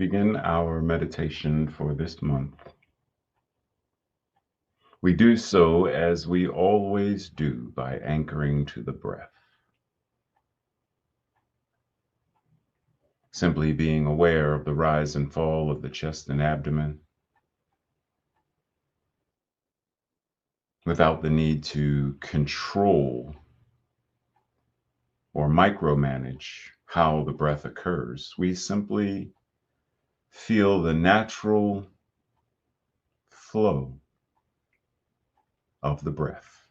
begin our meditation for this month, we do so as we always do by anchoring to the breath, simply being aware of the rise and fall of the chest and abdomen without the need to control or micromanage how the breath occurs. We simply feel the natural flow of the breath.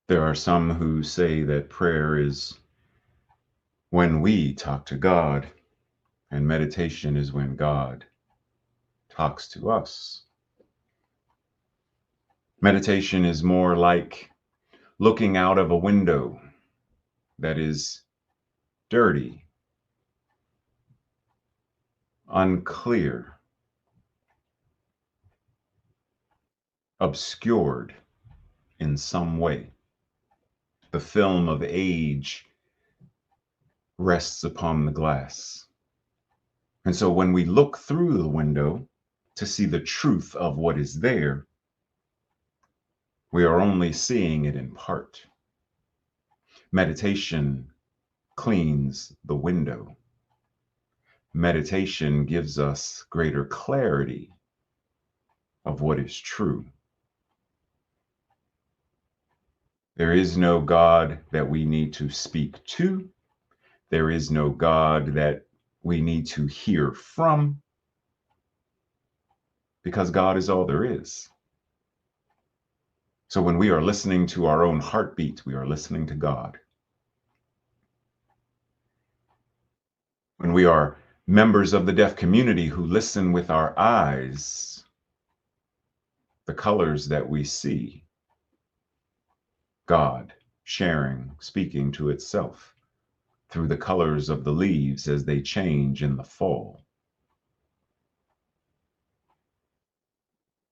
There are some who say that prayer is when we talk to God, and meditation is when God talks to us. Meditation is more like looking out of a window that is dirty, unclear, obscured in some way. The film of age rests upon the glass. And so when we look through the window to see the truth of what is there, we are only seeing it in part. Meditation cleans the window. Meditation gives us greater clarity of what is true. There is no God that we need to speak to. There is no God that we need to hear from, because God is all there is. So when we are listening to our own heartbeat, we are listening to God. When we are members of the deaf community who listen with our eyes, the colors that we see, God sharing, speaking to itself through the colors of the leaves as they change in the fall.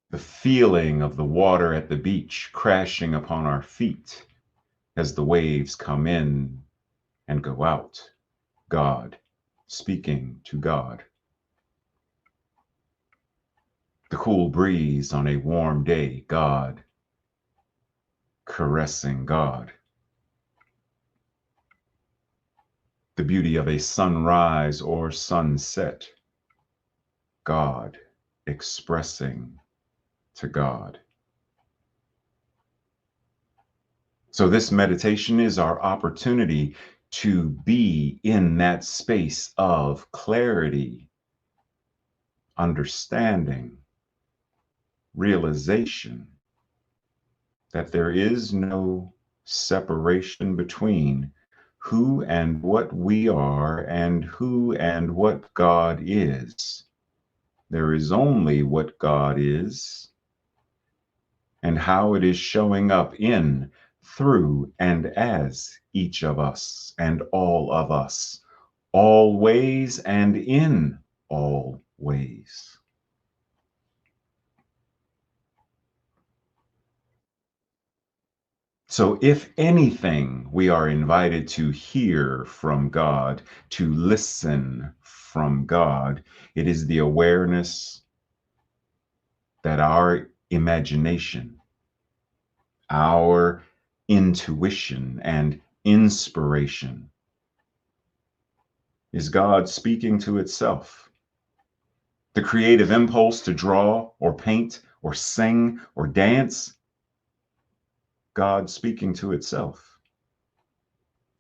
The feeling of the water at the beach crashing upon our feet as the waves come in and go out. God speaking to God. The cool breeze on a warm day, God caressing God. The beauty of a sunrise or sunset, God expressing to God. So this meditation is our opportunity to be in that space of clarity, understanding, realization that there is no separation between who and what we are and who and what God is. There is only what God is and how it is showing up in, through, and as each of us and all of us, always and in all ways. So if anything, we are invited to hear from God, to listen from God. It is the awareness that our imagination, our intuition and inspiration is God speaking to itself. The creative impulse to draw or paint or sing or dance, God speaking to itself.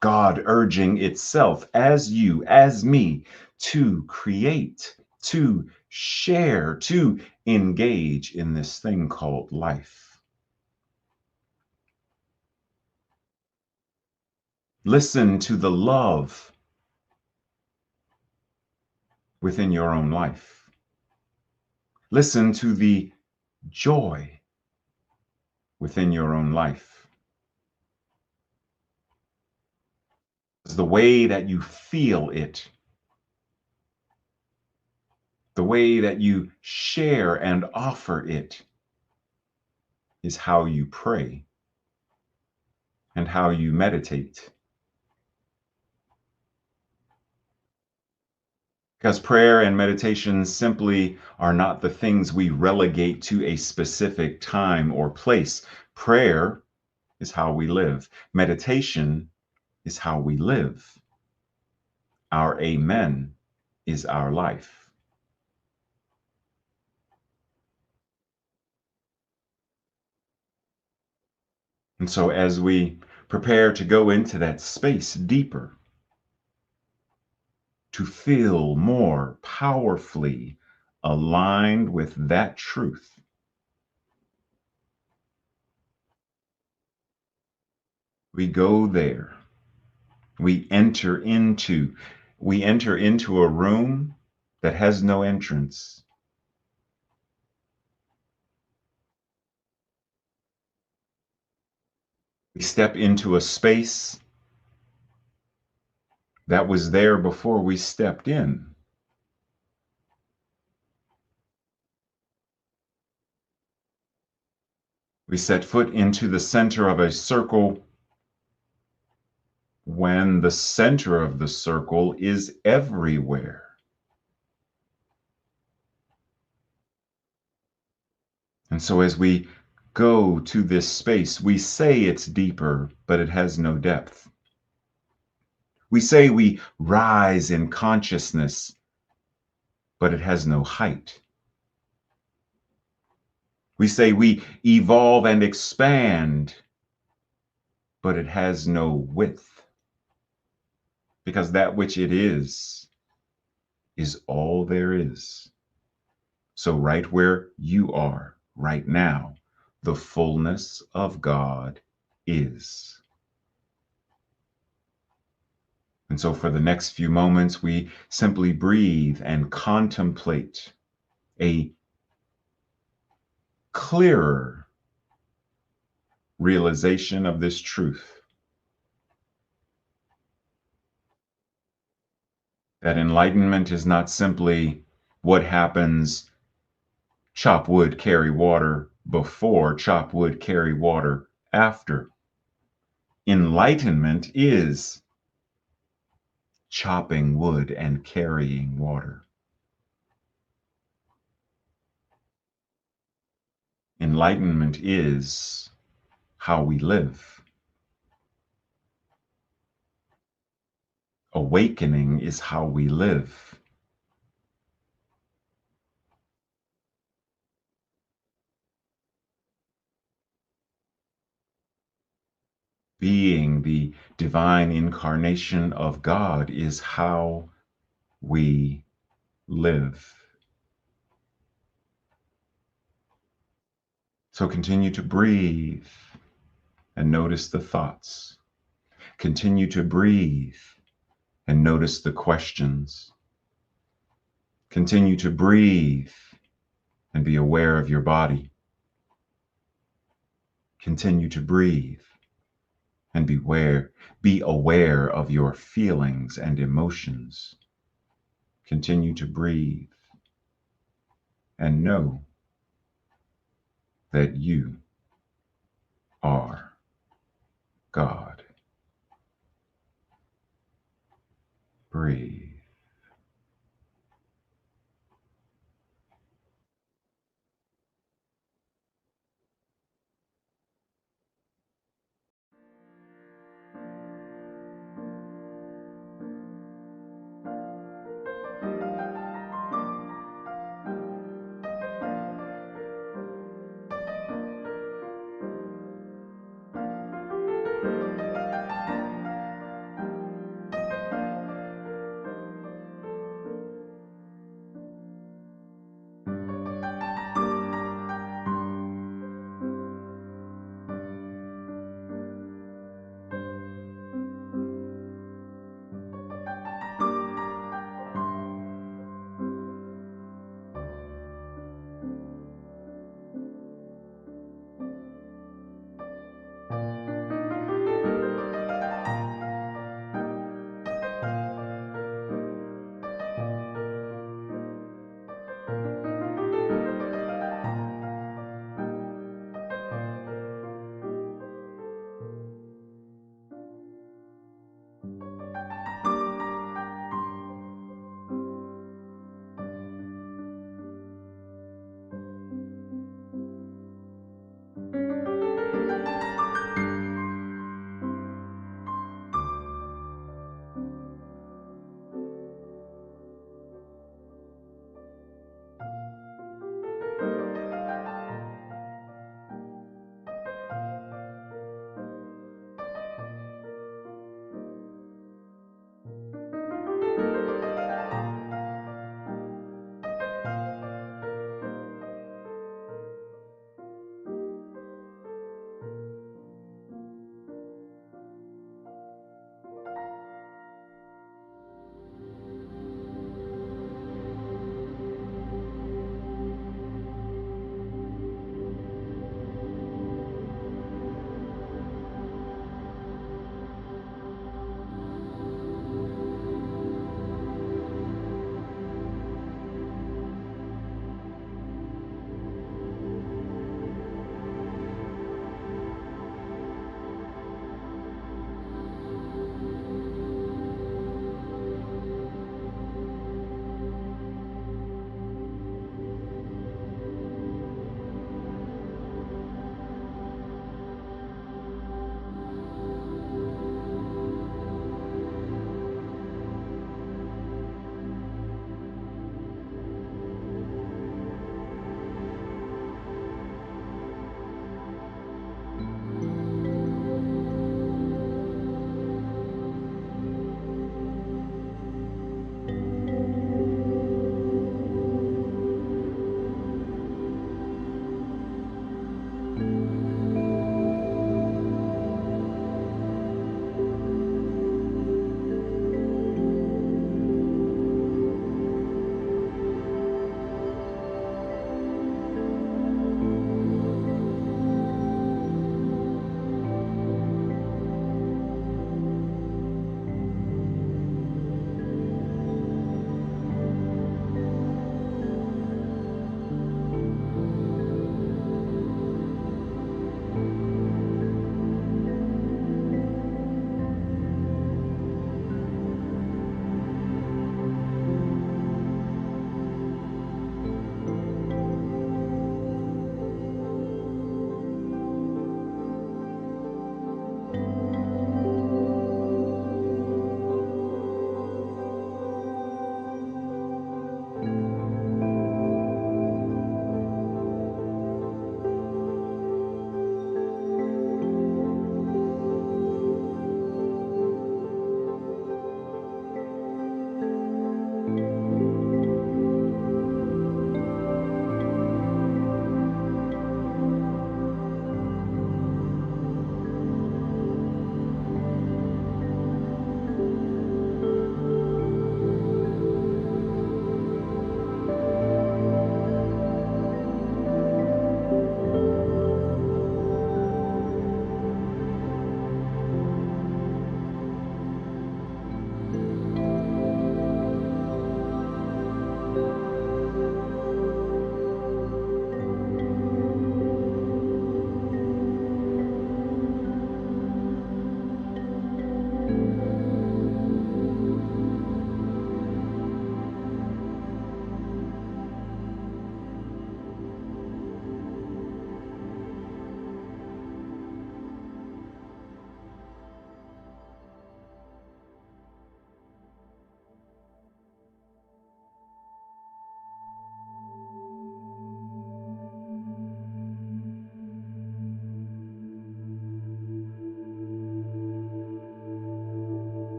God urging itself as you, as me, to create, to share, to engage in this thing called life. Listen to the love within your own life. Listen to the joy within your own life. The way that you feel it, the way that you share and offer it is how you pray. and how you meditate. Because prayer and meditation simply are not the things we relegate to a specific time or place. Prayer is how we live. Meditation is how we live. Our amen is our life. And so as we prepare to go into that space deeper, to feel more powerfully aligned with that truth, we go there. We enter into we enter into a room that has no entrance. We step into a space that was there before we stepped in. We set foot into the center of a circle when the center of the circle is everywhere. And so as we go to this space, we say it's deeper, but it has no depth. We say we rise in consciousness, but it has no height. We say we evolve and expand, but it has no width, because that which it is all there is. So right where you are right now, the fullness of God is. And so for the next few moments, we simply breathe and contemplate a clearer realization of this truth, that enlightenment is not simply what happens, chop wood, carry water before, chop wood, carry water after. Enlightenment is chopping wood and carrying water. Enlightenment is how we live. Awakening is how we live. Being the divine incarnation of God is how we live. So continue to breathe and notice the thoughts. Continue to breathe and notice the questions. Continue to breathe and be aware of your body. Continue to breathe and be aware of your feelings and emotions. Continue to breathe and know that you are God. Breathe.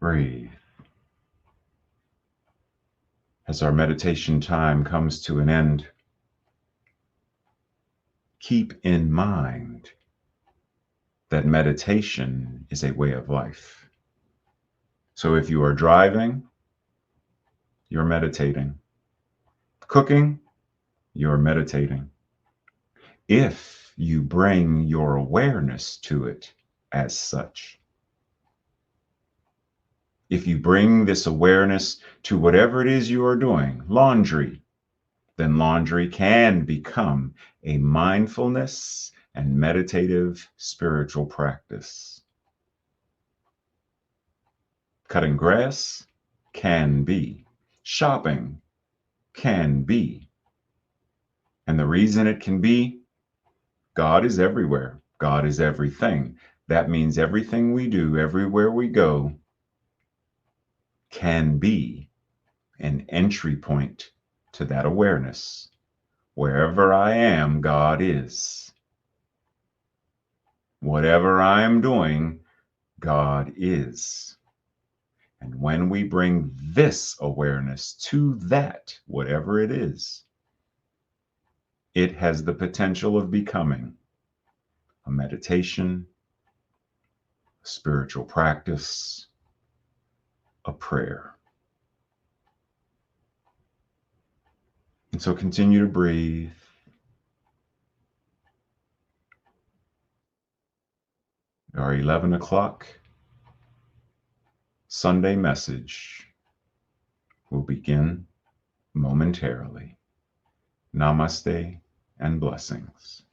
Breathe. As our meditation time comes to an end, keep in mind that meditation is a way of life. So if you are driving, you're meditating. Cooking, you're meditating. If you bring your awareness to it as such. If you bring this awareness to whatever it is you are doing, laundry, then laundry can become a mindfulness and meditative spiritual practice. Cutting grass can be. Shopping can be. And the reason it can be, God is everywhere. God is everything. That means everything we do, everywhere we go, can be an entry point to that awareness. Wherever I am, God is. Whatever I am doing, God is. And when we bring this awareness to that, whatever it is, it has the potential of becoming a meditation, a spiritual practice, a prayer. And so continue to breathe. Our 11 o'clock Sunday message will begin momentarily. Namaste and blessings.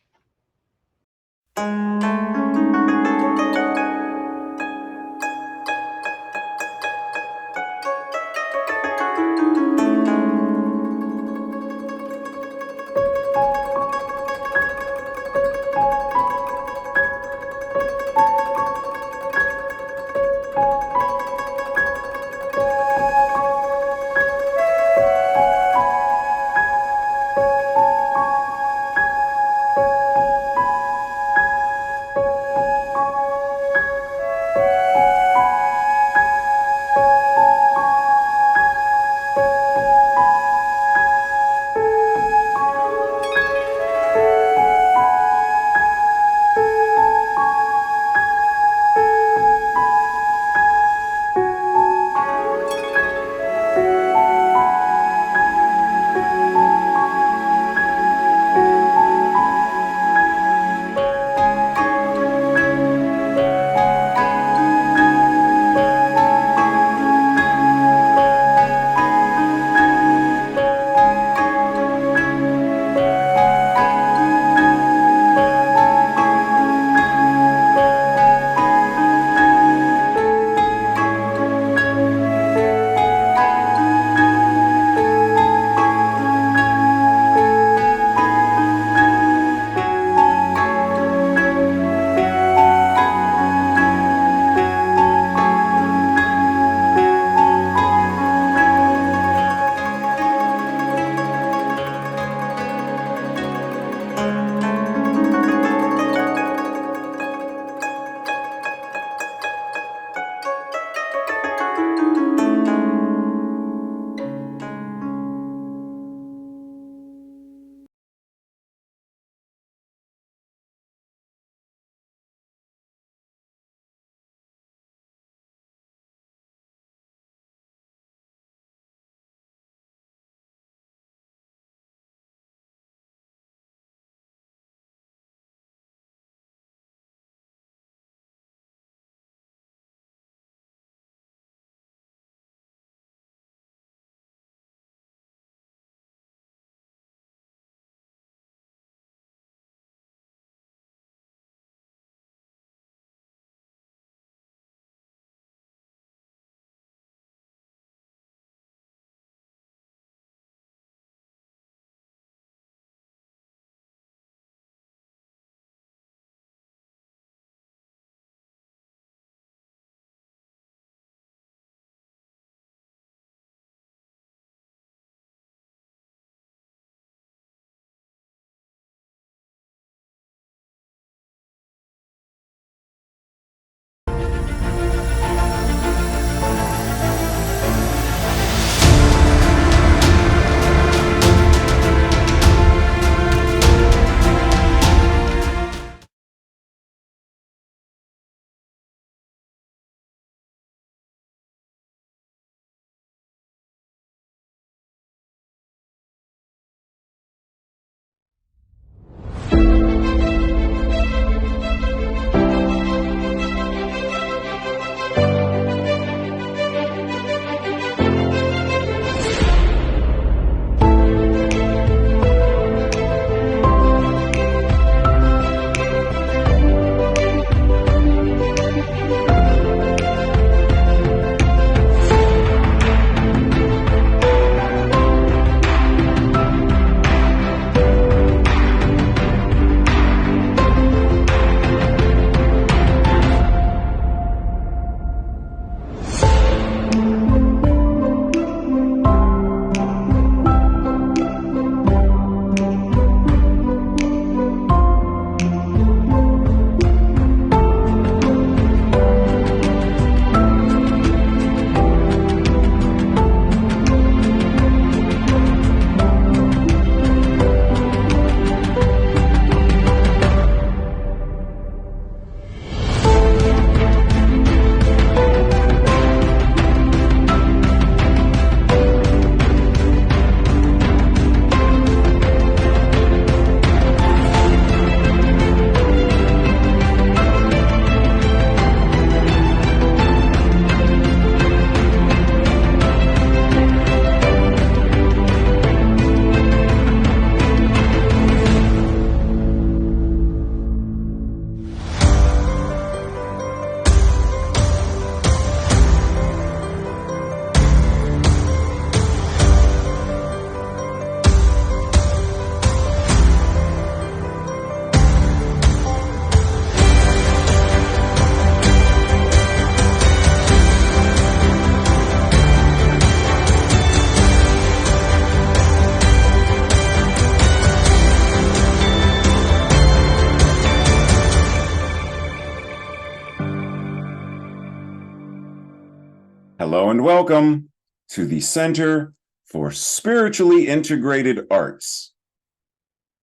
Hello and welcome to the Center for Spiritually Integrated Arts,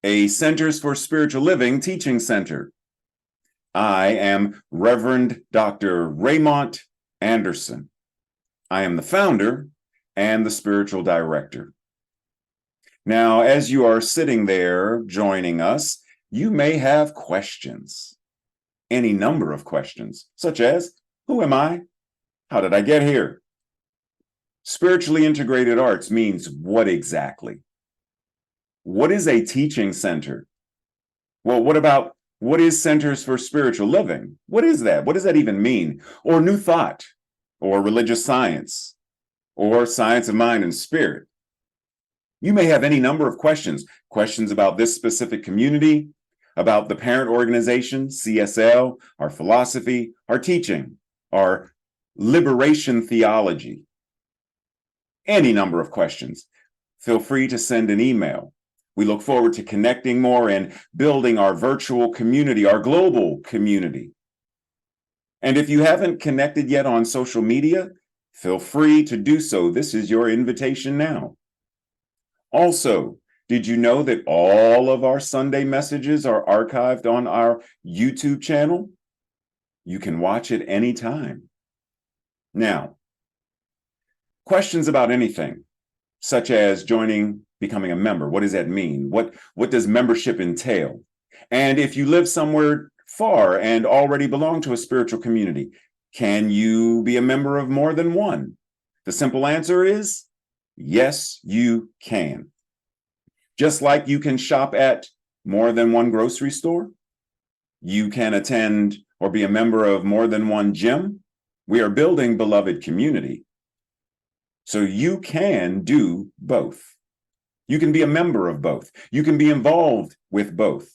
a Centers for Spiritual Living teaching center. I am Reverend Dr. Raymont Anderson. I am the founder and the spiritual director. Now, as you are sitting there joining us, you may have questions, any number of questions, such as, who am I? How did I get here? Spiritually integrated arts means what exactly? What is a teaching center? Well, what is Centers for Spiritual Living? What is that? What does that even mean? Or New Thought, or religious science, or science of mind and spirit? You may have any number of questions about this specific community, about the parent organization, CSL, our philosophy, our teaching, our liberation theology. Any number of questions. Feel free to send an email. We look forward to connecting more and building our virtual community, our global community. And if you haven't connected yet on social media, feel free to do so. This is your invitation now. Also, did you know that all of our Sunday messages are archived on our YouTube channel? You can watch it anytime. Now, questions about anything, such as becoming a member. What does that mean? What does membership entail? And if you live somewhere far and already belong to a spiritual community, can you be a member of more than one? The simple answer is yes, you can. Just like you can shop at more than one grocery store, you can attend or be a member of more than one gym. We are building beloved community. So you can do both. You can be a member of both. You can be involved with both.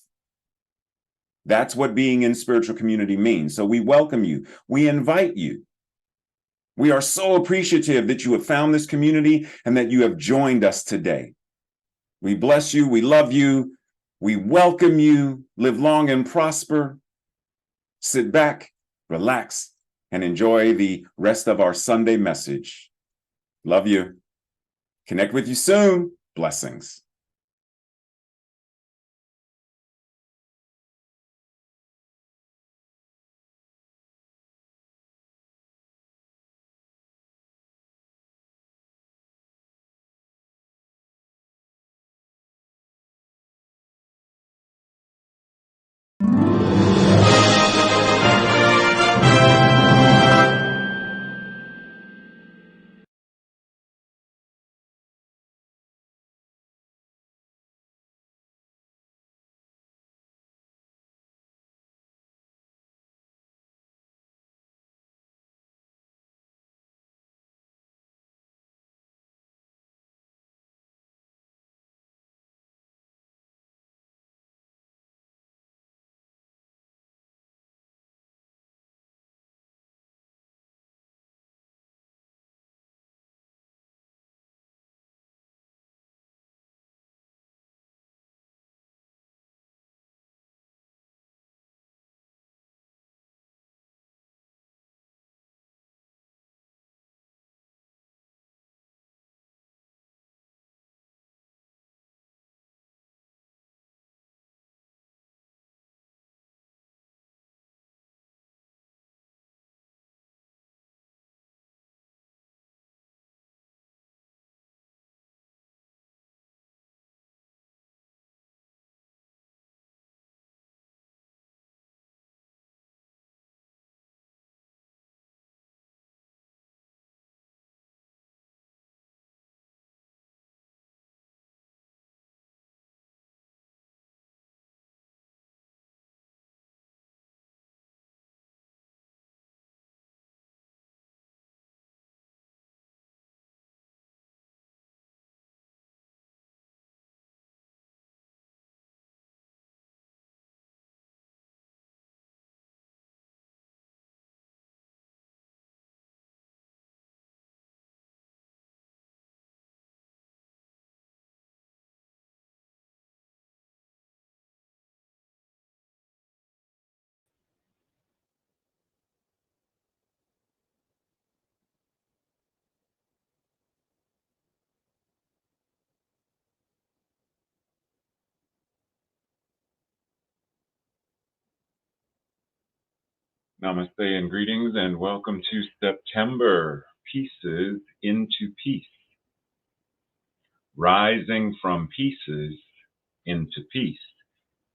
That's what being in spiritual community means. So we welcome you. We invite you. We are so appreciative that you have found this community and that you have joined us today. We bless you. We love you. We welcome you. Live long and prosper. Sit back, relax, and enjoy the rest of our Sunday message. Love you. Connect with you soon. Blessings. Namaste and greetings, and welcome to September. Pieces into peace. Rising from pieces into peace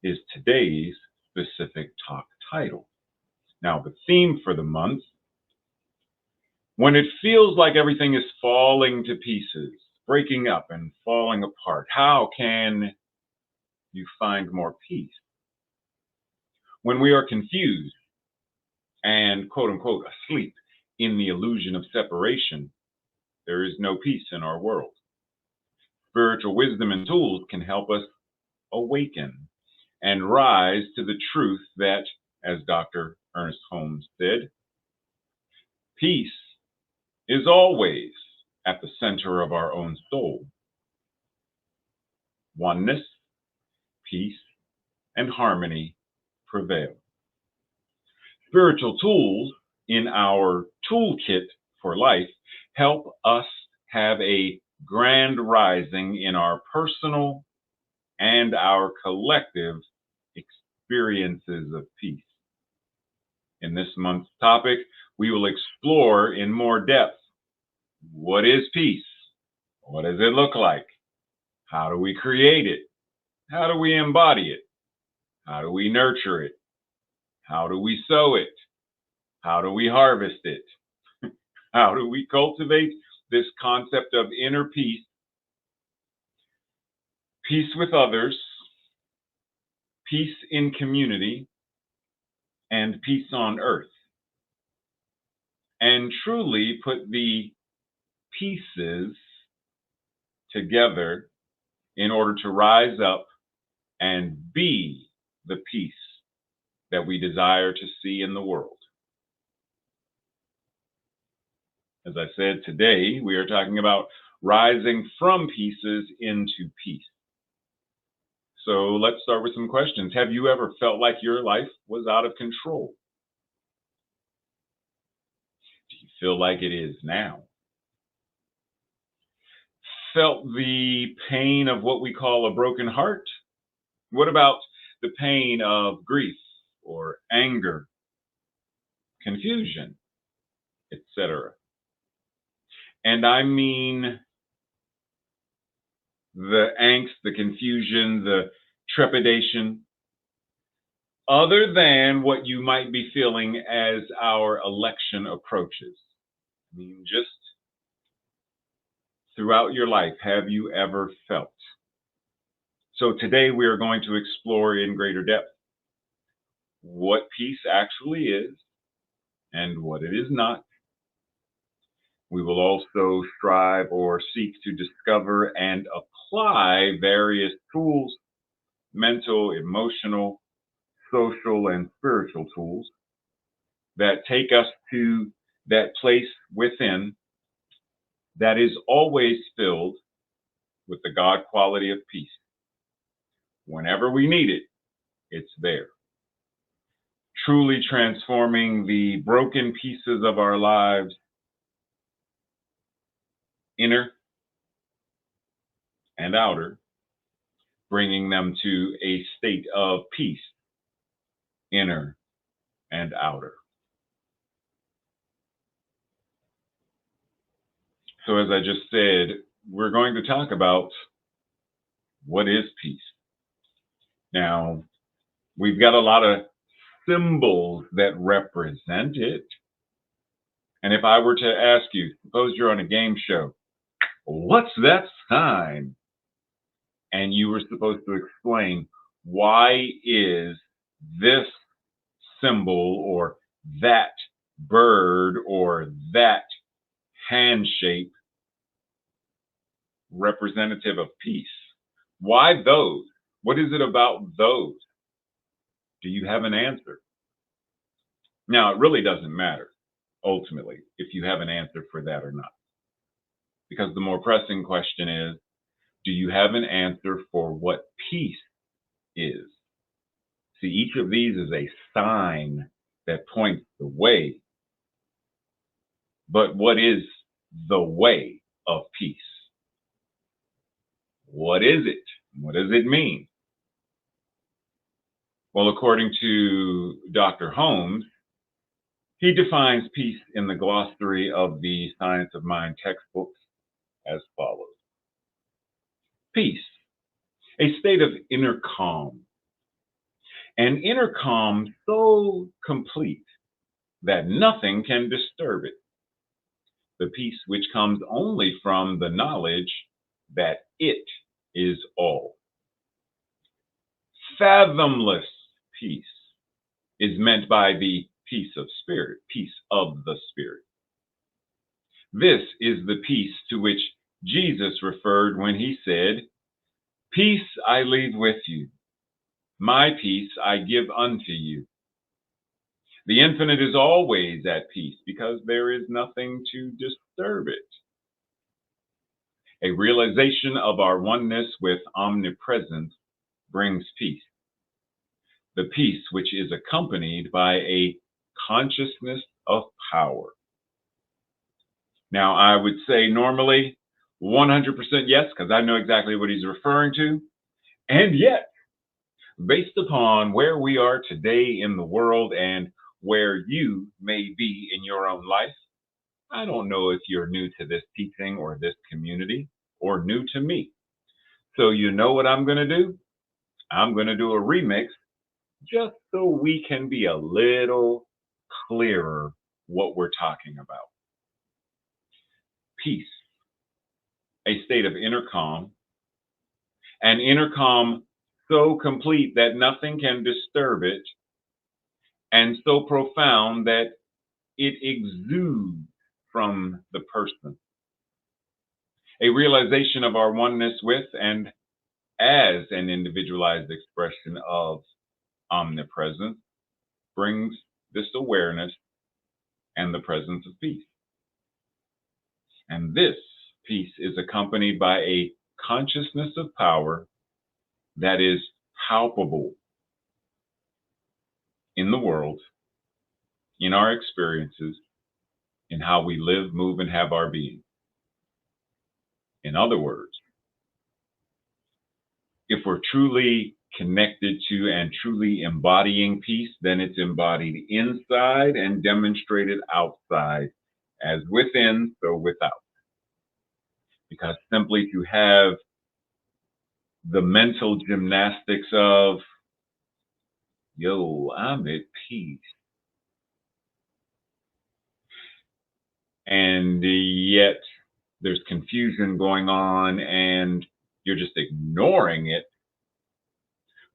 is today's specific talk title. Now, the theme for the month: when it feels like everything is falling to pieces, breaking up and falling apart, how can you find more peace? When we are confused and quote unquote asleep in the illusion of separation, there is no peace in our world. Spiritual wisdom and tools can help us awaken and rise to the truth that, as Dr. Ernest Holmes said, peace is always at the center of our own soul. Oneness, peace, and harmony prevail. Spiritual tools in our toolkit for life help us have a grand rising in our personal and our collective experiences of peace. In this month's topic, we will explore in more depth: what is peace? What does it look like? How do we create it? How do we embody it? How do we nurture it? How do we sow it? How do we harvest it? How do we cultivate this concept of inner peace, peace with others, peace in community, and peace on earth, and truly put the pieces together in order to rise up and be the peace that we desire to see in the world? As I said, today we are talking about rising from pieces into peace. So let's start with some questions. Have you ever felt like your life was out of control? Do you feel like it is now? Felt the pain of what we call a broken heart? What about the pain of grief or anger, confusion, etc.? And I mean the angst, the confusion, the trepidation, other than what you might be feeling as our election approaches. I mean, just throughout your life, have you ever felt? So today we are going to explore in greater depth what peace actually is and what it is not. We will also strive or seek to discover and apply various tools: mental, emotional, social, and spiritual tools that take us to that place within that is always filled with the God quality of peace. Whenever we need it, it's there. Truly transforming the broken pieces of our lives, inner and outer, bringing them to a state of peace, inner and outer. So, as I just said, we're going to talk about what is peace. Now, we've got a lot of symbols that represent it. And if I were to ask you, suppose you're on a game show, what's that sign? And you were supposed to explain, why is this symbol or that bird or that hand shape representative of peace? Why those? What is it about those? Do you have an answer? Now, it really doesn't matter, ultimately, if you have an answer for that or not. Because the more pressing question is, do you have an answer for what peace is? See, each of these is a sign that points the way. But what is the way of peace? What is it? What does it mean? Well, according to Dr. Holmes, He defines peace in the glossary of the Science of Mind textbooks as follows: peace, a state of inner calm, an inner calm so complete that nothing can disturb it, the peace which comes only from the knowledge that it is all. Fathomless peace is meant by the peace of spirit, peace of the spirit. This is the peace to which Jesus referred when he said, "Peace I leave with you, my peace I give unto you." The infinite is always at peace because there is nothing to disturb it. A realization of our oneness with omnipresence brings peace, the peace which is accompanied by a consciousness of power. Now, I would say normally 100% yes, because I know exactly what he's referring to. And yet, based upon where we are today in the world and where you may be in your own life, I don't know if you're new to this teaching or this community or new to me. So you know what I'm going to do? I'm going to do a remix just so we can be a little clearer what we're talking about. Peace, a state of inner calm, an inner calm so complete that nothing can disturb it, and so profound that it exudes from the person. A realization of our oneness with and as an individualized expression of omnipresence brings this awareness and the presence of peace. And this peace is accompanied by a consciousness of power that is palpable in the world, in our experiences, in how we live, move, and have our being. In other words, if we're truly connected to and truly embodying peace, then it's embodied inside and demonstrated outside, as within, so without. Because simply to have the mental gymnastics of, yo, I'm at peace, and yet there's confusion going on and you're just ignoring it,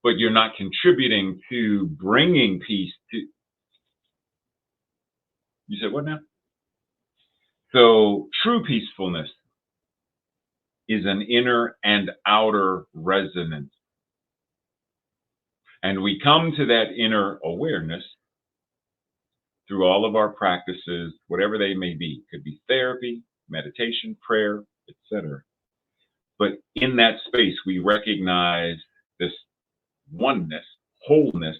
but you're not contributing to bringing peace to. You said what now? So true peacefulness is an inner and outer resonance. And we come to that inner awareness through all of our practices, whatever they may be. Could be therapy, meditation, prayer, etc. But in that space, we recognize this oneness, wholeness,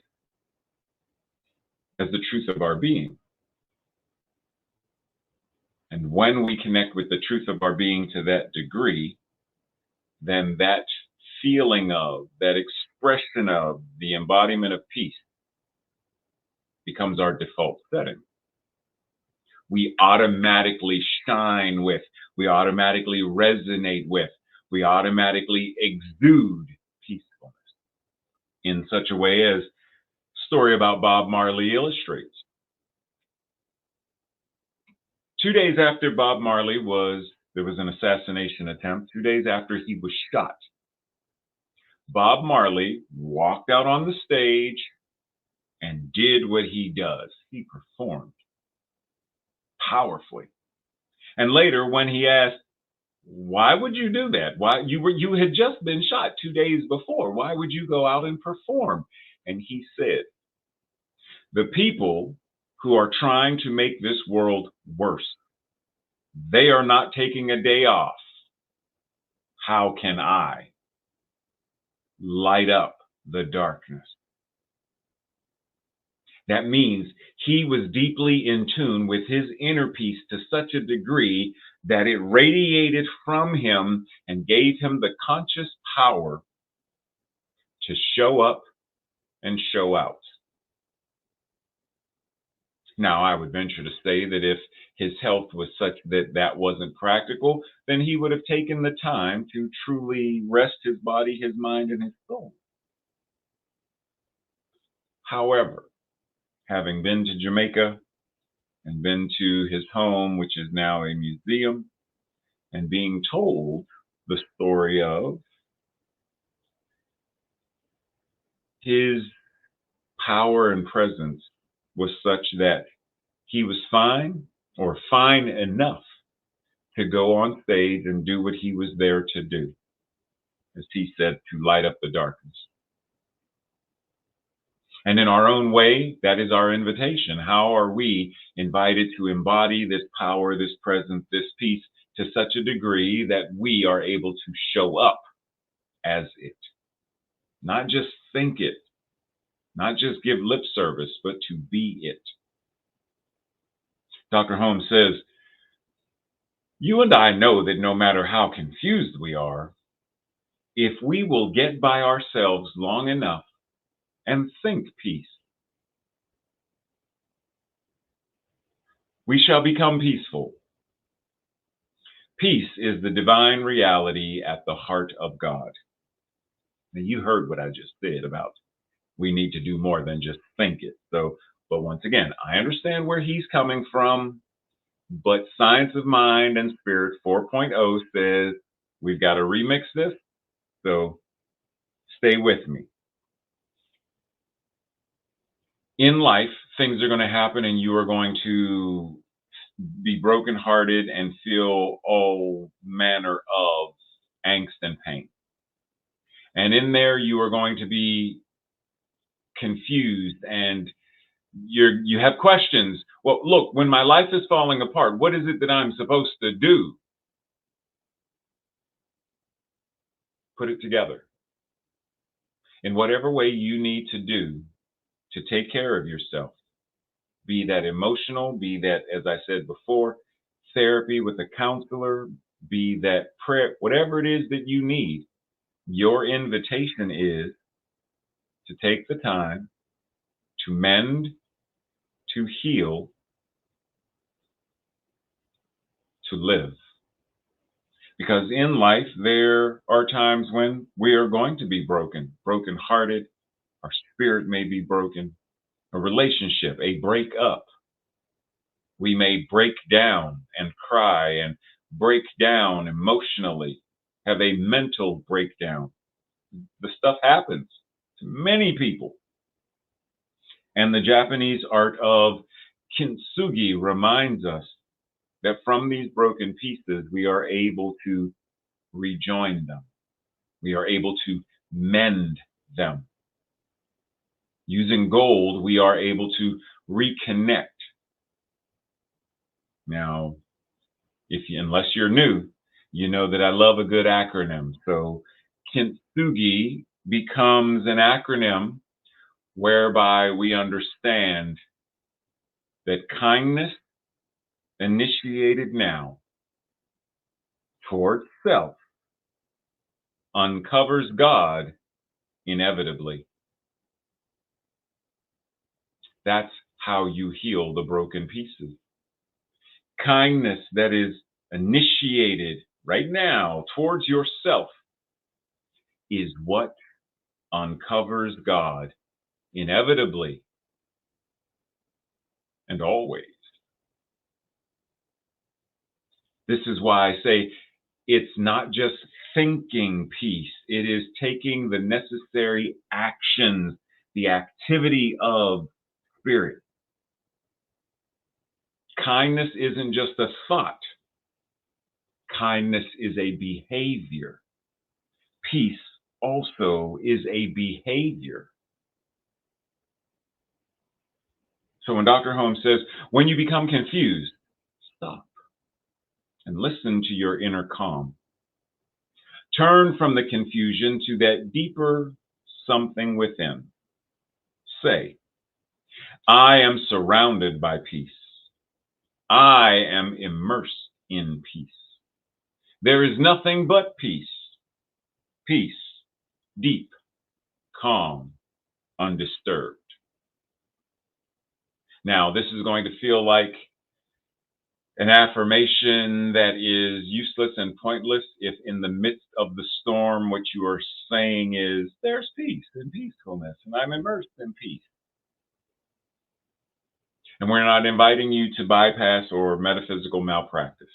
as the truth of our being. And when we connect with the truth of our being to that degree, then that feeling of, that expression of the embodiment of peace becomes our default setting. We automatically shine with, we automatically resonate with, we automatically exude peacefulness in such a way as story about Bob Marley illustrates. 2 days after Bob Marley there was an assassination attempt. 2 days after he was shot, Bob Marley walked out on the stage and did what he does. He performed powerfully. And later, when he asked, "Why would you do that? Why you had just been shot 2 days before. Why would you go out and perform?" And he said, "The people who are trying to make this world worse, they are not taking a day off. How can I light up the darkness?" That means he was deeply in tune with his inner peace to such a degree that it radiated from him and gave him the conscious power to show up and show out. Now, I would venture to say that if his health was such that that wasn't practical, then he would have taken the time to truly rest his body, his mind, and his soul. However, having been to Jamaica and been to his home, which is now a museum, and being told the story of his power and presence was such that he was fine or fine enough to go on stage and do what he was there to do, as he said, to light up the darkness. And in our own way, that is our invitation. How are we invited to embody this power, this presence, this peace to such a degree that we are able to show up as it? Not just think it, not just give lip service, but to be it. Dr. Holmes says, you and I know that no matter how confused we are, if we will get by ourselves long enough and think peace, we shall become peaceful. Peace is the divine reality at the heart of God. Now, you heard what I just said about we need to do more than just think it. So, but once again, I understand where he's coming from, but Science of Mind and Spirit 4.0 says we've got to remix this. So stay with me. In life, things are going to happen and you are going to be brokenhearted and feel all manner of angst and pain. And in there, you are going to be confused and you have questions. Well, look, when my life is falling apart, what is it that I'm supposed to do? Put it together. In whatever way you need to do to take care of yourself, be that emotional, be that, as I said before, therapy with a counselor, be that prayer, whatever it is that you need, your invitation is to take the time to mend, to heal, to live. Because in life, there are times when we are going to be brokenhearted, our spirit may be broken, a relationship, a breakup. We may break down and cry and break down emotionally, have a mental breakdown. The stuff happens to many people. And the Japanese art of kintsugi reminds us that from these broken pieces, we are able to rejoin them. We are able to mend them. Using gold, we are able to reconnect. Now, unless you're new, you know that I love a good acronym. So kintsugi becomes an acronym whereby we understand that kindness initiated now towards self uncovers God inevitably. That's how you heal the broken pieces. Kindness that is initiated right now towards yourself is what uncovers God inevitably and always. This is why I say it's not just thinking peace, it is taking the necessary actions, the activity of spirit. Kindness isn't just a thought, kindness is a behavior. Peace also is a behavior. So when Dr. Holmes says, when you become confused, stop and listen to your inner calm. Turn from the confusion to that deeper something within. Say, I am surrounded by peace. I am immersed in peace. There is nothing but peace. Peace, deep, calm, undisturbed. Now, this is going to feel like an affirmation that is useless and pointless if in the midst of the storm, what you are saying is, there's peace and peacefulness, and I'm immersed in peace. And we're not inviting you to bypass or metaphysical malpractice.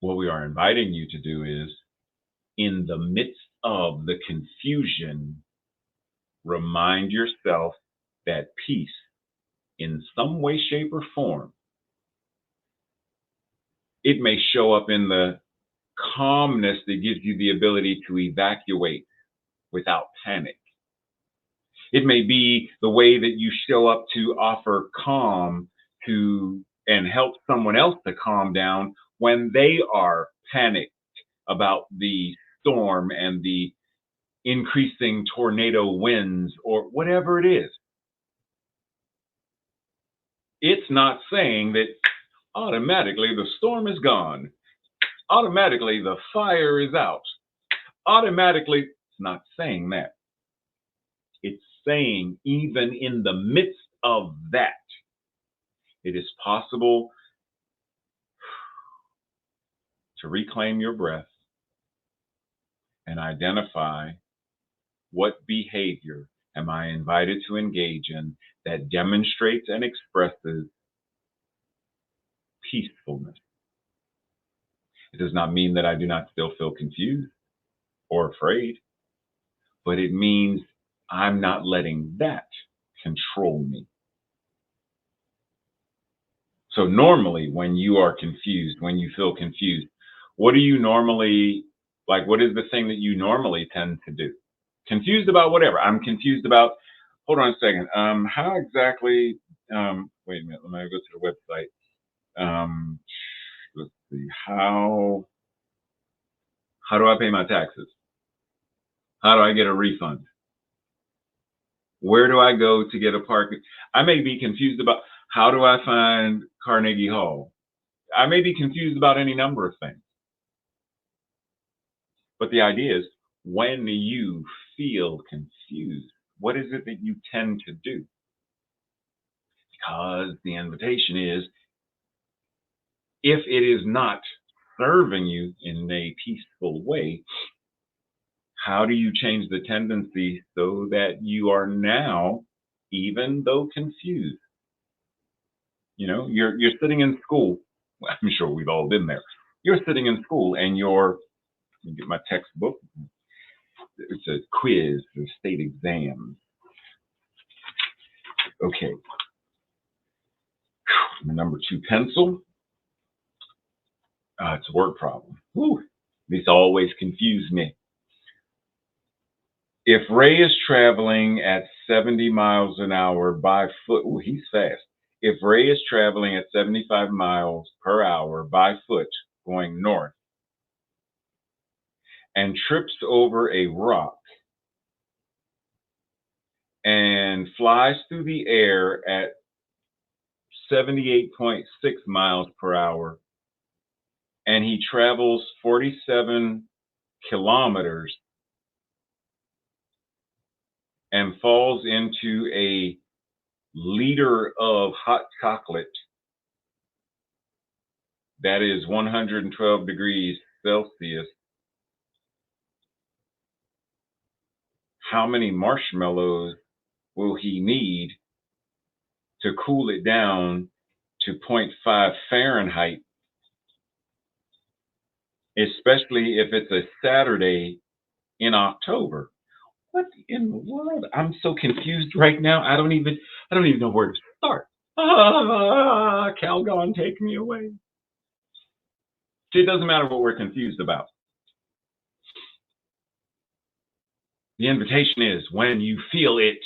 What we are inviting you to do is, in the midst of the confusion, remind yourself that peace, in some way, shape, or form, it may show up in the calmness that gives you the ability to evacuate without panic. It may be the way that you show up to offer calm to and help someone else to calm down when they are panicked about the storm and the increasing tornado winds or whatever it is. It's not saying that automatically the storm is gone. Automatically the fire is out. Automatically, it's not saying that. It's saying even in the midst of that, it is possible to reclaim your breath and identify what behavior am I invited to engage in that demonstrates and expresses peacefulness. It does not mean that I do not still feel confused or afraid, but it means I'm not letting that control me. So normally when you are confused, when you feel confused, what do you normally, like, what is the thing that you normally tend to do? Confused about whatever. I'm confused about, hold on a second. How exactly, wait a minute, let me go to the website. Let's see, how do I pay my taxes? How do I get a refund? Where do I go to get a parking? I may be confused about how do I find Carnegie Hall? I may be confused about any number of things. But the idea is, when you feel confused, what is it that you tend to do? Because the invitation is, if it is not serving you in a peaceful way, how do you change the tendency so that you are now, even though confused? You know, you're sitting in school. I'm sure we've all been there. You're sitting in school and let me get my textbook. It's a quiz, a state exam. Okay. Number 2 pencil. It's a word problem. Whew. These always confuse me. If Ray is traveling at 70 miles an hour by foot, he's fast. If Ray is traveling at 75 miles per hour by foot going north and trips over a rock and flies through the air at 78.6 miles per hour, and he travels 47 kilometers and falls into a liter of hot chocolate that is 112 degrees Celsius, how many marshmallows will he need to cool it down to 0.5 Fahrenheit, especially if it's a Saturday in October? What in the world? I'm so confused right now. I don't even know where to start. Calgon, take me away. See, it doesn't matter what we're confused about. The invitation is, when you feel it,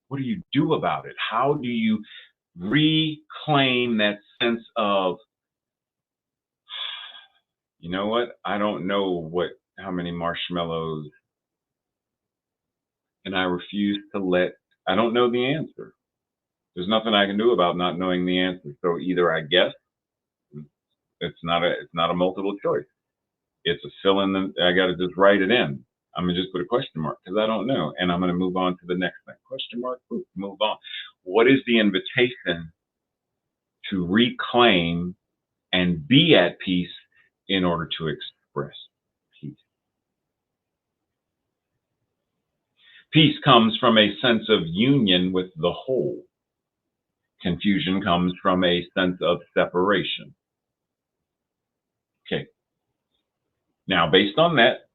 what do you do about it? How do you reclaim that sense of, you know what? I don't know how many marshmallows, and I refuse to I don't know the answer. There's nothing I can do about not knowing the answer. So either I guess, it's not a multiple choice. It's a fill in. I got to just write it in. I'm gonna just put a question mark because I don't know, and I'm gonna move on to the next thing. Question mark, boop, move on. What is the invitation to reclaim and be at peace in order to express peace? Peace comes from a sense of union with the whole. Confusion comes from a sense of separation. Okay. Now, based on that,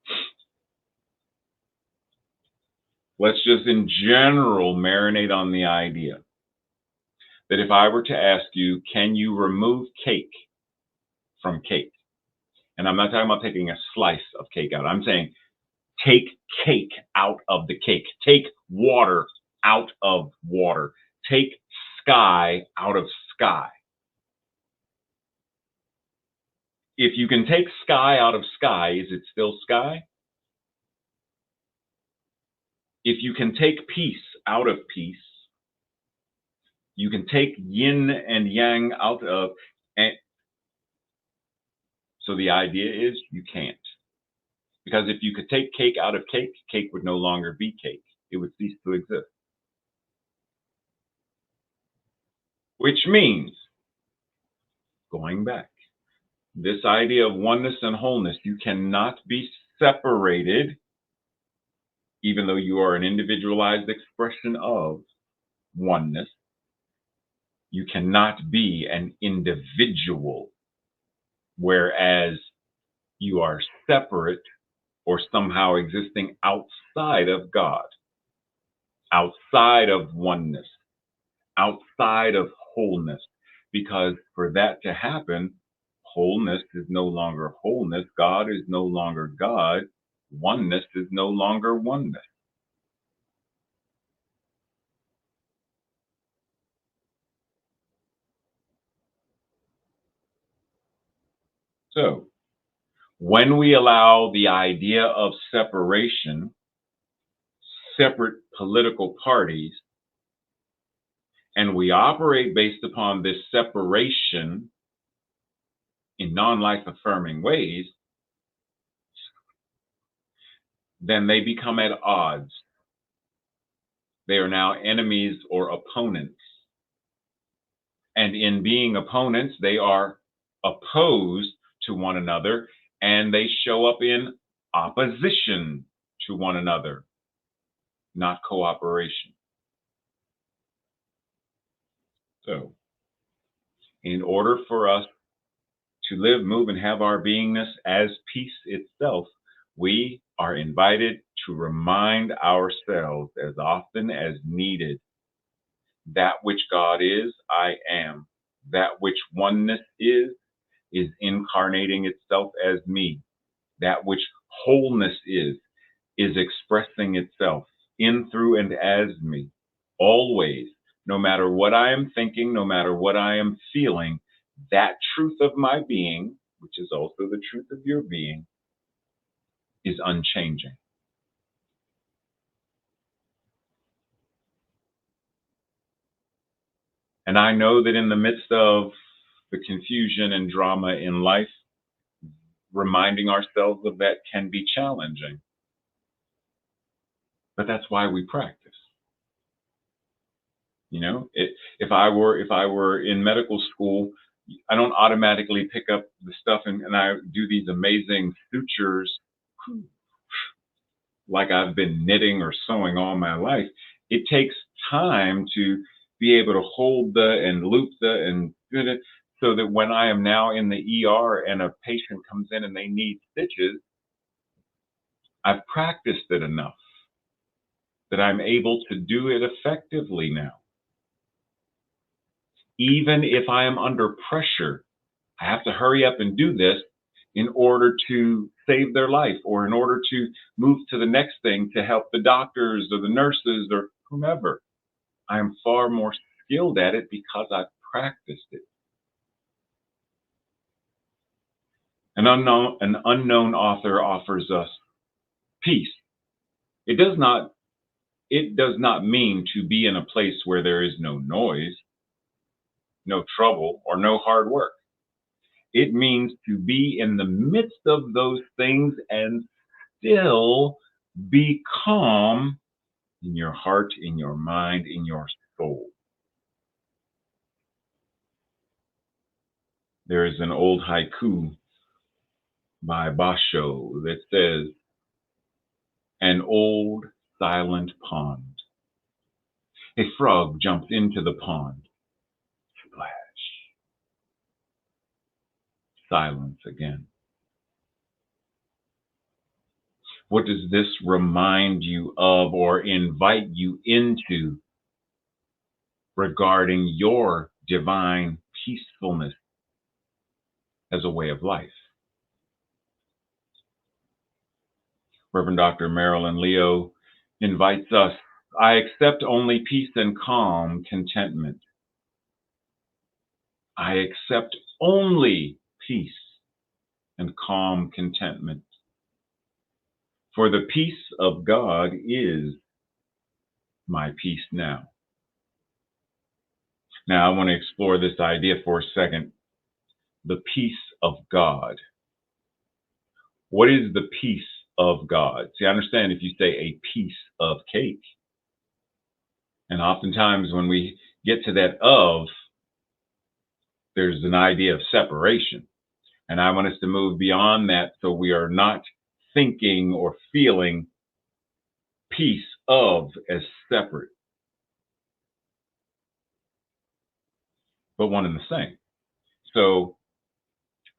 let's just in general marinate on the idea that if I were to ask you, can you remove cake from cake? And I'm not talking about taking a slice of cake out. I'm saying take cake out of the cake. Take water out of water. Take sky out of sky. If you can take sky out of sky, is it still sky? If you can take peace out of peace, you can take yin and yang out of, and so the idea is you can't. Because if you could take cake out of cake, cake would no longer be cake. It would cease to exist. Which means, going back, this idea of oneness and wholeness, you cannot be separated, even though you are an individualized expression of oneness. You cannot be an individual, whereas you are separate or somehow existing outside of God, outside of oneness, outside of wholeness. Because for that to happen, wholeness is no longer wholeness, God is no longer God, oneness is no longer oneness. So, when we allow the idea of separation, separate political parties, and we operate based upon this separation in non-life affirming ways, then they become at odds. They are now enemies or opponents. And in being opponents, they are opposed to one another and they show up in opposition to one another, not cooperation. So, in order for us to live, move, and have our beingness as peace itself, we are invited to remind ourselves as often as needed that which God is, I am. That which oneness is incarnating itself as me. That which wholeness is expressing itself in, through, and as me. Always, no matter what I am thinking, no matter what I am feeling, that truth of my being, which is also the truth of your being, is unchanging. And I know that in the midst of the confusion and drama in life, reminding ourselves of that can be challenging. But that's why we practice. You know, if I were in medical school, I don't automatically pick up the stuff and I do these amazing sutures like I've been knitting or sewing all my life. It takes time to be able to hold the and loop the and so that when I am now in the ER and a patient comes in and they need stitches, I've practiced it enough that I'm able to do it effectively now. Even if I am under pressure, I have to hurry up and do this in order to save their life or in order to move to the next thing to help the doctors or the nurses or whomever. I am far more skilled at it because I've practiced it. An unknown author offers us peace. It does not mean to be in a place where there is no noise, no trouble, or no hard work. It means to be in the midst of those things and still Be calm in your heart, in your mind, in your soul. There is an old haiku by Basho that says, an old silent pond. A frog jumps into the pond. Splash. Silence again. What does this remind you of or invite you into regarding your divine peacefulness as a way of life? Reverend Dr. Marilyn Leo invites us, I accept only peace and calm contentment. I accept only peace and calm contentment. For the peace of God is my peace now. Now, I want to explore this idea for a second. The peace of God. What is the peace of God? See, I understand if you say a piece of cake. And oftentimes when we get to that of, there's an idea of separation. And I want us to move beyond that so we are not thinking or feeling peace of as separate, but one and the same. So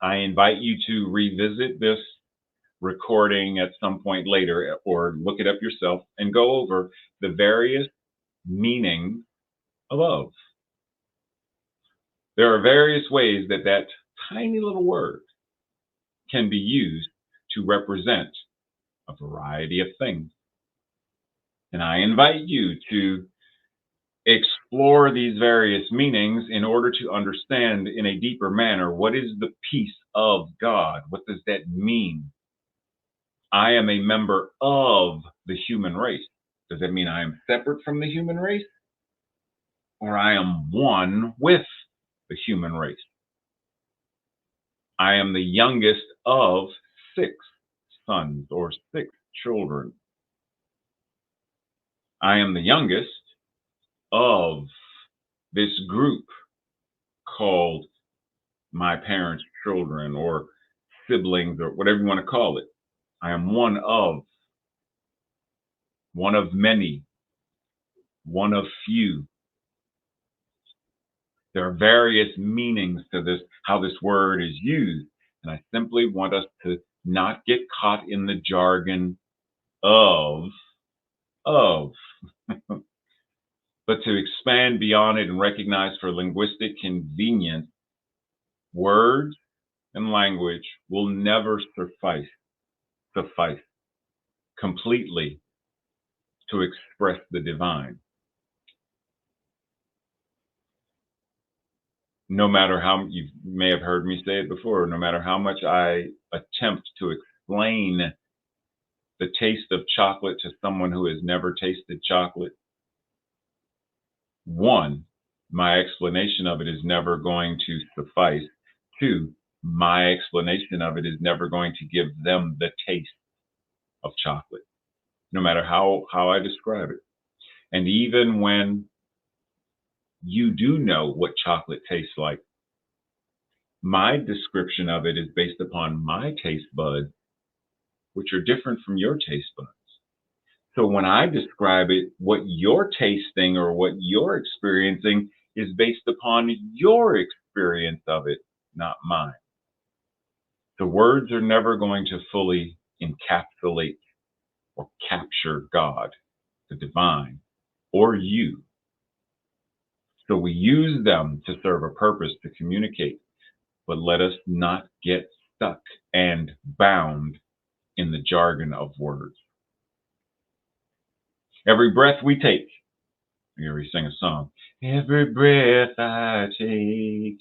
I invite you to revisit this recording at some point later or look it up yourself and go over the various meanings of love. There are various ways that that tiny little word can be used to represent a variety of things. And I invite you to explore these various meanings in order to understand in a deeper manner what is the peace of God? What does that mean? I am a member of the human race. Does that mean I am separate from the human race? Or I am one with the human race? I am the youngest of 6 sons or 6 children. I am the youngest of this group called my parents' children or siblings or whatever you want to call it. I am one of many, one of few. There are various meanings to this, how this word is used. And I simply want us to not get caught in the jargon of, but to expand beyond it and recognize for linguistic convenience, words and language will never suffice completely to express the divine. No matter how, you may have heard me say it before, no matter how much I attempt to explain the taste of chocolate to someone who has never tasted chocolate, one, my explanation of it is never going to suffice. Two, my explanation of it is never going to give them the taste of chocolate, no matter how I describe it. And even when you do know what chocolate tastes like, my description of it is based upon my taste buds, which are different from your taste buds. So when I describe it, what you're tasting or what you're experiencing is based upon your experience of it, not mine. The words are never going to fully encapsulate or capture God, the divine, or you. So we use them to serve a purpose to communicate, but let us not get stuck and bound in the jargon of words. Every breath we take, we sing a song. Every breath I take,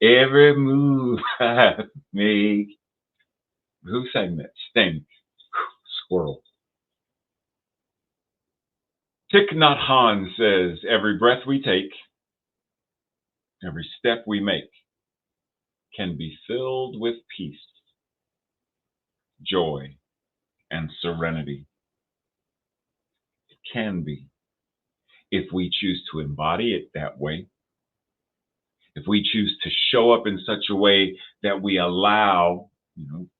every move I make. Who sang that? Sting. Squirrel. Thich Nhat Hanh says, every breath we take, every step we make can be filled with peace, joy, and serenity. It can be if we choose to embody it that way, if we choose to show up in such a way that we allow,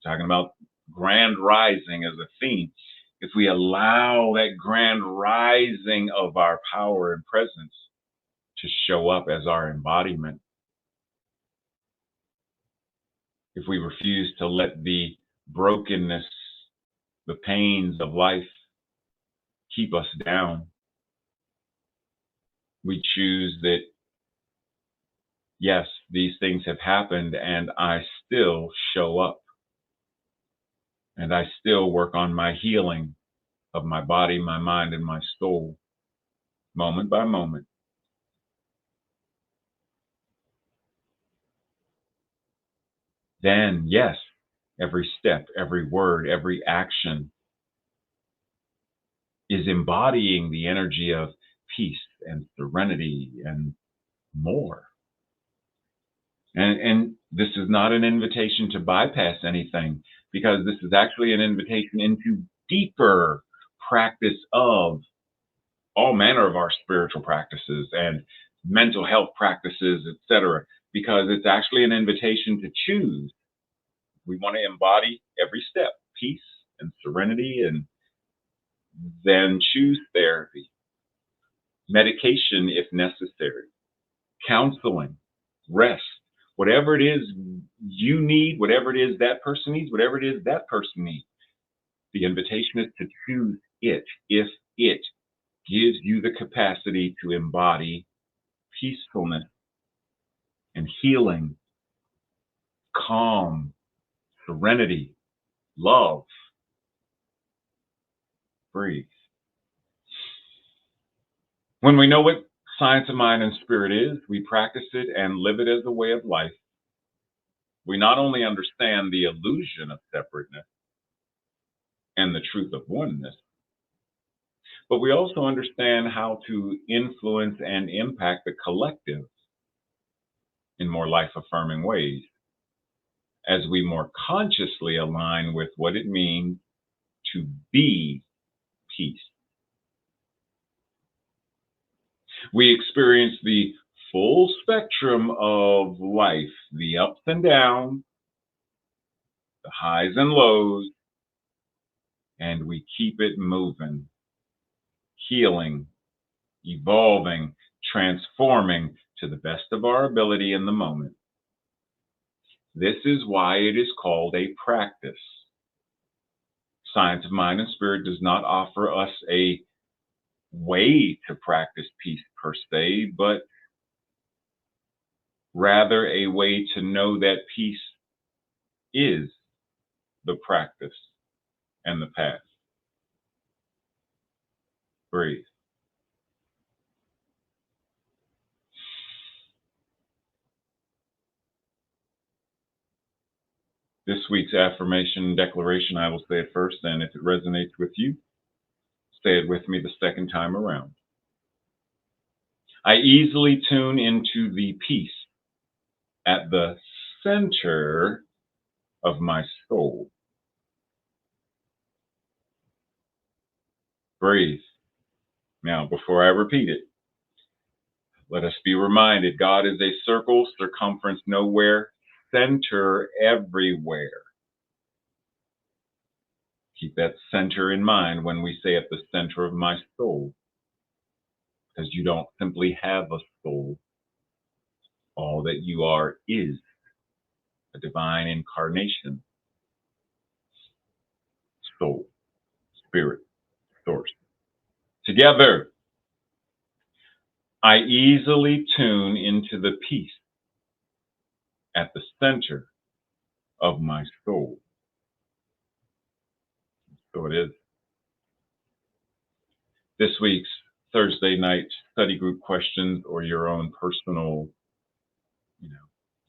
talking about grand rising as a theme, if we allow that grand rising of our power and presence to show up as our embodiment, if we refuse to let the brokenness, the pains of life keep us down, we choose that, yes, these things have happened and I still show up and I still work on my healing of my body, my mind, and my soul, moment by moment. Then, yes, every step, every word, every action is embodying the energy of peace and serenity and more. And this is not an invitation to bypass anything, because this is actually an invitation into deeper practice of all manner of our spiritual practices and mental health practices, etc. Because it's actually an invitation to choose. We want to embody every step, peace and serenity, and then choose therapy, medication if necessary, counseling, rest, whatever it is you need, whatever it is that person needs, whatever it is that person needs. The invitation is to choose it if it gives you the capacity to embody peacefulness and healing, calm, serenity, love. Breathe. When we know what science of mind and spirit is, we practice it and live it as a way of life. We not only understand the illusion of separateness and the truth of oneness, but we also understand how to influence and impact the collective in more life affirming ways as we more consciously align with what it means to be peace. We experience the full spectrum of life, the ups and downs, the highs and lows, and we keep it moving, healing, evolving, transforming to the best of our ability in the moment. This is why it is called a practice. Science of mind and spirit does not offer us a way to practice peace per se, but rather a way to know that peace is the practice and the path. Breathe. This week's affirmation declaration, I will say it first, and if it resonates with you, say it with me the second time around. I easily tune into the peace at the center of my soul. Breathe. Now, before I repeat it, let us be reminded God is a circle, circumference nowhere, center everywhere. Keep that center in mind when we say at the center of my soul, because you don't simply have a soul. All that you are is a divine incarnation, soul, spirit, source. Together, I easily tune into the peace at the center of my soul. So it is. This week's Thursday night study group questions, or your own personal,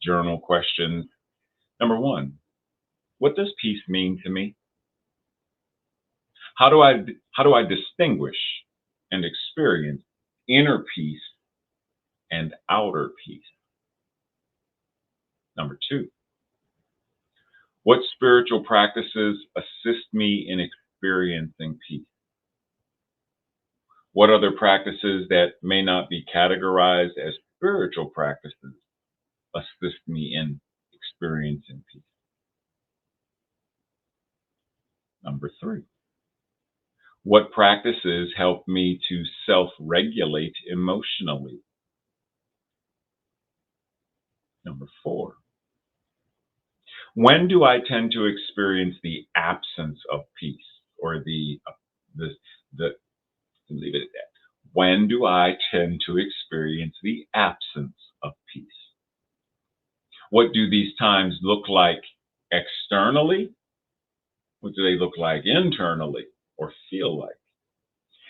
journal questions. Number one, what does peace mean to me? How do I distinguish and experience inner peace and outer peace? Number two, what spiritual practices assist me in experiencing peace? What other practices that may not be categorized as spiritual practices assist me in experiencing peace? Number three, what practices help me to self regulate emotionally? Number four, when do I tend to experience the absence of peace or the leave it at that? When do I tend to experience the absence of peace? What do these times look like externally? What do they look like internally or feel like?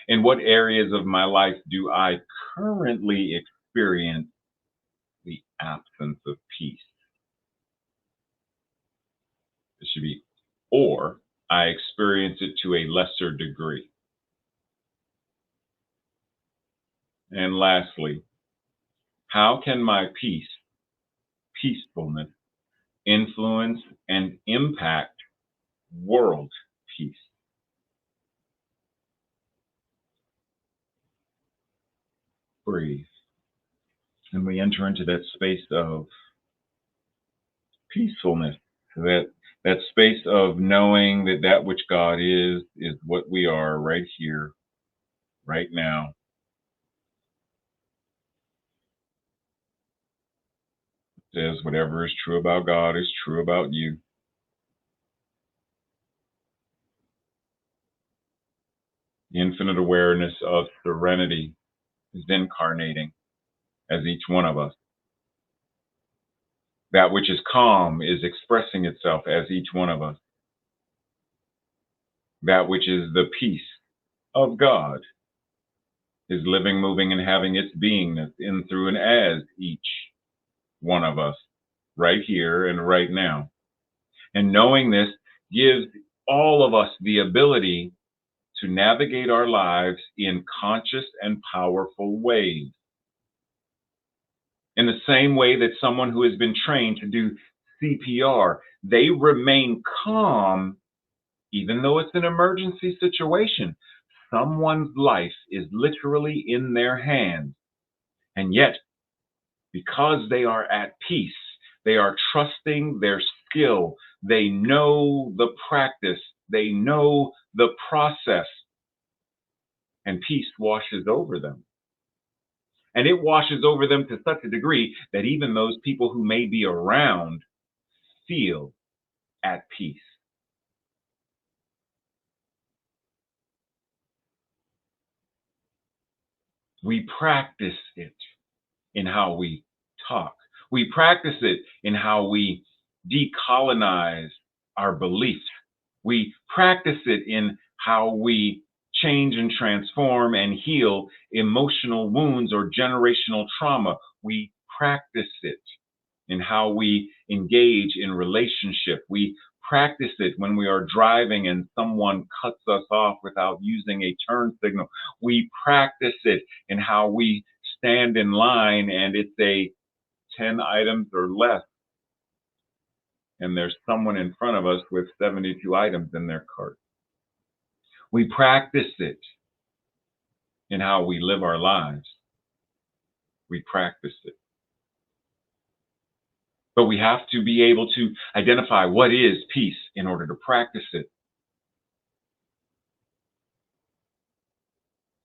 In what areas of my life do I currently experience the absence of peace? It should be, or I experience it to a lesser degree. And lastly, how can my peacefulness, influence and impact world peace? Breathe. And we enter into that space of peacefulness, that space of knowing that that which God is what we are right here, right now. It says whatever is true about God is true about you. The infinite awareness of serenity is incarnating as each one of us. That which is calm is expressing itself as each one of us. That which is the peace of God is living, moving, and having its beingness in, through, and as each one of us right here and right now. And knowing this gives all of us the ability to navigate our lives in conscious and powerful ways. In the same way that someone who has been trained to do CPR, they remain calm even though it's an emergency situation. Someone's life is literally in their hands. And yet, because they are at peace, they are trusting their skill. They know the practice. They know the process. And peace washes over them. And it washes over them to such a degree that even those people who may be around feel at peace. We practice it in how we talk. We practice it in how we decolonize our beliefs. We practice it in how we change and transform and heal emotional wounds or generational trauma. We practice it in how we engage in relationship. We practice it when we are driving and someone cuts us off without using a turn signal. We practice it in how we stand in line and it's a 10 items or less, and there's someone in front of us with 72 items in their cart. We practice it in how we live our lives. We practice it. But we have to be able to identify what is peace in order to practice it.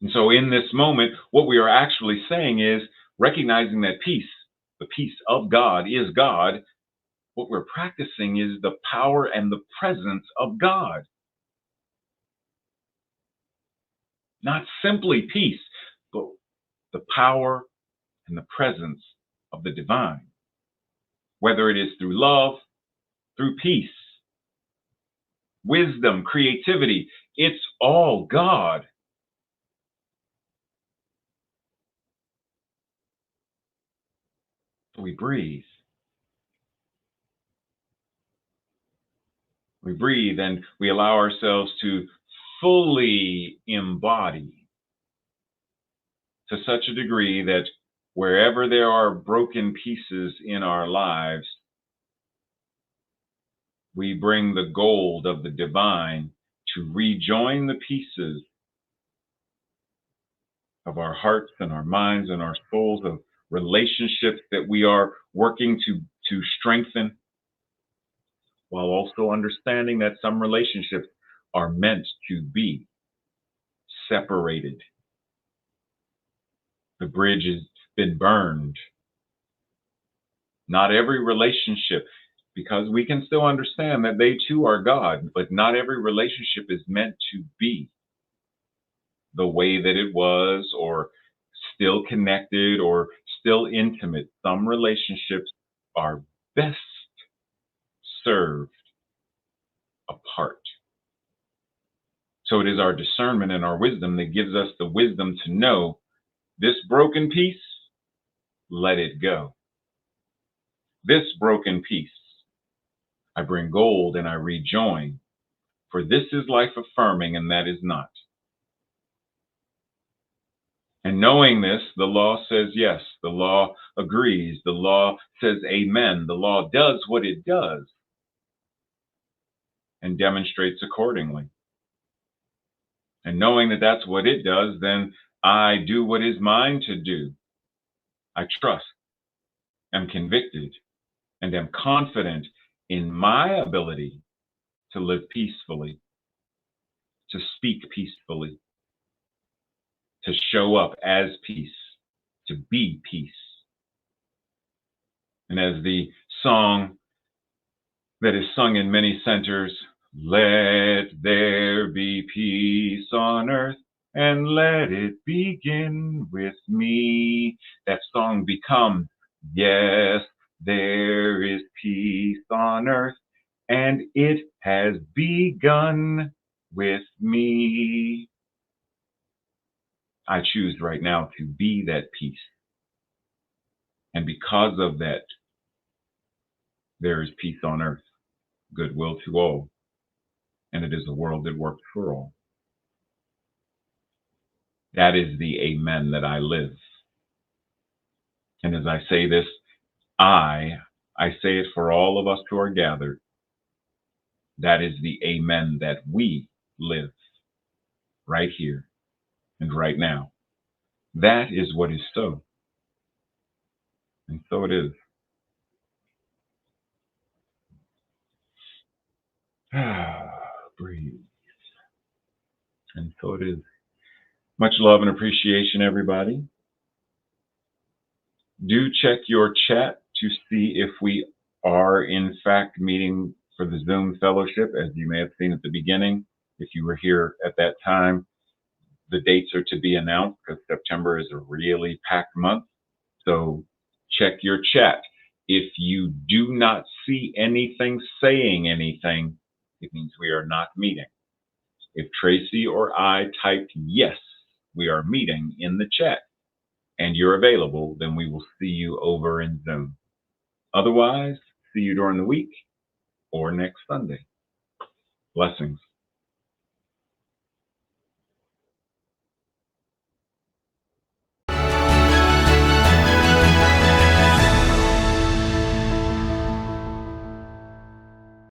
And so in this moment, what we are actually saying is recognizing that peace, the peace of God is God. What we're practicing is the power and the presence of God. Not simply peace, but the power and the presence of the divine. Whether it is through love, through peace, wisdom, creativity, it's all God. So we breathe. We breathe and we allow ourselves to fully embody to such a degree that wherever there are broken pieces in our lives, we bring the gold of the divine to rejoin the pieces of our hearts and our minds and our souls, of relationships that we are working to strengthen, while also understanding that some relationships are meant to be separated. The bridge has been burned. Not every relationship, because we can still understand that they too are God, but not every relationship is meant to be the way that it was, or still connected, or still intimate. Some relationships are best served apart. So it is our discernment and our wisdom that gives us the wisdom to know this broken piece, let it go. This broken piece, I bring gold and I rejoin, for this is life affirming and that is not. And knowing this, the law says yes, the law agrees, the law says amen, the law does what it does and demonstrates accordingly. And knowing that that's what it does, then I do what is mine to do. I trust, am convicted, and am confident in my ability to live peacefully, to speak peacefully, to show up as peace, to be peace. And as the song that is sung in many centers, let there be peace on earth and let it begin with me. That song becomes, yes, there is peace on earth and it has begun with me. I choose right now to be that peace. And because of that, there is peace on earth, goodwill to all, and it is a world that works for all. That is the amen that I live. And as I say this, I say it for all of us who are gathered. That is the amen that we live right here and right now. That is what is so. And so it is. Breathe. And so it is. Much love and appreciation, everybody. Do check your chat to see if we are in fact meeting for the Zoom fellowship, as you may have seen at the beginning. If you were here at that time, the dates are to be announced because September is a really packed month. So check your chat. If you do not see anything saying anything, it means we are not meeting. If Tracy or I typed yes, we are meeting in the chat, and you're available, then we will see you over in Zoom. Otherwise, see you during the week or next Sunday. Blessings.